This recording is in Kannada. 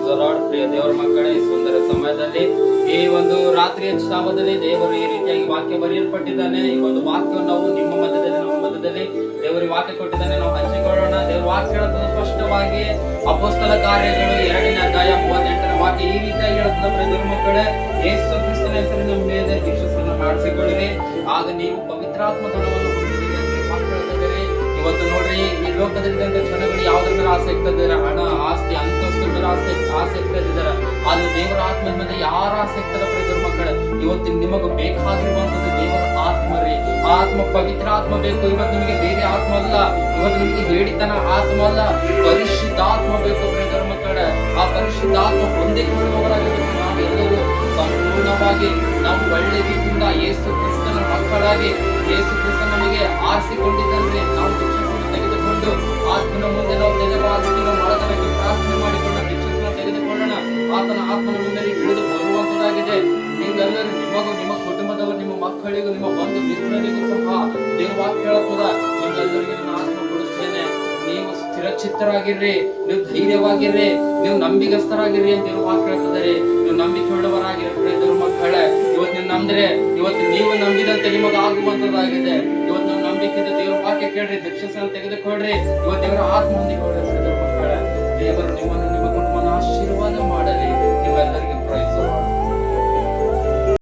Praise the lord. ಪ್ರಿಯ ದೇವರ ಮಕ್ಕಳೇ, ಈ ಸುಂದರ ಸಮಯದಲ್ಲಿ ಈ ಒಂದು ರಾತ್ರಿಯ ಕ್ಷಾಮದಲ್ಲಿ ದೇವರು ಈ ರೀತಿಯಾಗಿ ವಾಕ್ಯ ಬರೆಯಲ್ಪಟ್ಟಿದ್ದಾನೆ. ಈ ಒಂದು ವಾಕ್ಯವನ್ನು ನಾವು ನಿಮ್ಮ ಮಧ್ಯದಲ್ಲಿ ನಮ್ಮ ಮಧ್ಯದಲ್ಲಿ ದೇವರಿಗೆ ವಾಕ್ಯ ಕೊಟ್ಟಿದ್ದಾನೆ, ನಾವು ಹಂಚಿಕೊಳ್ಳೋಣ. ದೇವರ ವಾಕ್ಯ ಹೇಳುತ್ತದೆ ಸ್ಪಷ್ಟವಾಗಿ, ಅಪೊಸ್ತಲ ಕಾರ್ಯಗಳು 2ನೇ ಅಧ್ಯಾಯ 38ನೇ ವಾಕ್ಯ ಈ ರೀತಿಯಾಗಿ ಹೇಳುತ್ತದೆ. ಪ್ರಿಯ ದೇವರ ಮಕ್ಕಳೇ, ಯೇಸು ಕ್ರಿಸ್ತನ ಹೆಸರಿನ ಮೇಲೆ ದೀಕ್ಷಾಸ್ನಾನ ಮಾಡಿಸಿಕೊಳ್ಳಿರಿ, ಆಗ ನೀವು ಪವಿತ್ರಾತ್ಮ ಧನವನ್ನು ಹೊಂದಿದ್ದೀರಿ ಅಂತ ವಾಕ್ಯ ಹೇಳ್ತಿದ್ದಾರೆ. ಇವತ್ತು ನೋಡ್ರಿ, ಈ ಲೋಕದಲ್ಲಿದ್ದಂತ ಜನಗಳು ಯಾವ್ದ್ರ ಮೇಲೆ ಆಸೆ ಇರ್ತಿದ್ದಾರೆ? ಹಣ, ಆಸ್ತಿ, ಅಂತಸ್ತು ಮೇಲೆ ಆಸೆ ಇರ್ತಿದ್ದಾರೆ. ಆದ್ರೆ ದೇವರ ಆತ್ಮದ ಮೇಲೆ ಯಾರ ಆಸೆ ಇರ್ತಾರೆ? ಪ್ರಿಯ ಮಕ್ಕಳ, ಇವತ್ತು ನಿಮಗೆ ಬೇಕಾಗಿರುವಂತದ್ದು ದೇವರ ಆತ್ಮ ರೀ. ಆತ್ಮ, ಪವಿತ್ರ ಆತ್ಮ ಬೇಕು. ಇವತ್ತು ನಿಮಗೆ ಬೇರೆ ಆತ್ಮ ಅಲ್ಲ, ಇವತ್ತು ನಿಮಗೆ ಹೇಳಿತನ ಆತ್ಮ ಅಲ್ಲ, ಪರಿಶುದ್ಧಾತ್ಮ ಬೇಕು. ಪ್ರಿಯ ಮಕ್ಕಳ, ಆ ಪರಿಶುದ್ಧಾತ್ಮ ಹೊಂದಿಕೊಳ್ಳುವವರಾಗಿರ್ಬೇಕು. ನಾವೆಲ್ಲರೂ ಸಂಪೂರ್ಣವಾಗಿ ನಾವು ಒಳ್ಳೆ ರೀತಿಯಿಂದ ಯೇಸು ಕ್ರಿಸ್ತನ ಮಕ್ಕಳಾಗಿ, ಯೇಸು ಕ್ರಿಸ್ತ ನಮಗೆ ಆರಿಸಿಕೊಂಡಿದ್ದಂತೆ ನಾವು ದೀಕ್ಷಾಸ್ನಾನ ತೆಗೆದುಕೊಂಡು ಆತ್ಮನ ಮುಂದೆ ನಾವು ಮಾಡತನಕ್ಕೆ ಪ್ರಾರ್ಥನೆ ಮಾಡಿಕೊಂಡು ದೀಕ್ಷಾಸ್ನಾನ ತೆಗೆದುಕೊಳ್ಳೋಣ. ಆತನ ಆತ್ಮನ ಮುಂದೆ ಇಳಿದು ಬರುವಂತದಾಗಿದೆ. ನೀವೆಲ್ಲರೂ ನಿಮಗೂ, ನಿಮ್ಮ ಕುಟುಂಬದವರು, ನಿಮ್ಮ ಮಕ್ಕಳಿಗೂ, ನಿಮ್ಮ ಬಂಧು ಮಿತ್ರರಿಗೂ ಸಹ ದೇವರ ವಾಕ್ಯ ಹೇಳುತ್ತದೆ, ನಿಮ್ಮೆಲ್ಲರಿಗೂ ನನ್ನ ಆತ್ಮ ಕೊಡುತ್ತೇನೆ, ನೀವು ಸ್ಥಿರಚಿತ್ತರಾಗಿರ್ರಿ, ನೀವು ಧೈರ್ಯವಾಗಿರ್ರಿ, ನೀವು ನಂಬಿಗಸ್ತರಾಗಿರ್ರಿ ಅಂತ ದೇವರ ವಾಕ್ಯ ಹೇಳ್ತಿದ್ದಾರೆ. ನೀವು ನಂಬಿಕೊಳ್ಳುವರಾಗಿರ್ರಿ. ದೇವರ ಮಕ್ಕಳೇ, ಇವತ್ತು ನೀವು ನಂಬಿದ್ರೆ, ಇವತ್ತು ನೀವು ನಂಬಿದಂತೆ ನಿಮಗೆ ಆಗುವಂತದ್ದಾಗಿದೆ. ಇವತ್ತು ನೀವು ನಂಬಿಕೆಯಿಂದ ದೇವರ ವಾಕ್ಯ ಕೇಳ್ರಿ, ದೀಕ್ಷಾಸ್ನಾನ ತೆಗೆದುಕೊಳ್ರಿ, ಇವತ್ತು ದೇವರ ಆತ್ಮ ಹೊಂದಿಕೊಳ್ಳ್ರಿ. ದೇವರ ಮಕ್ಕಳೇ, ದೇವರು ನಿಮ್ಮನ್ನು, ನಿಮ್ಮ ಕುಟುಂಬನ ಆಶೀರ್ವಾದ ಮಾಡಲಿ. ನಿಮ್ಮೆಲ್ಲರಿಗೂ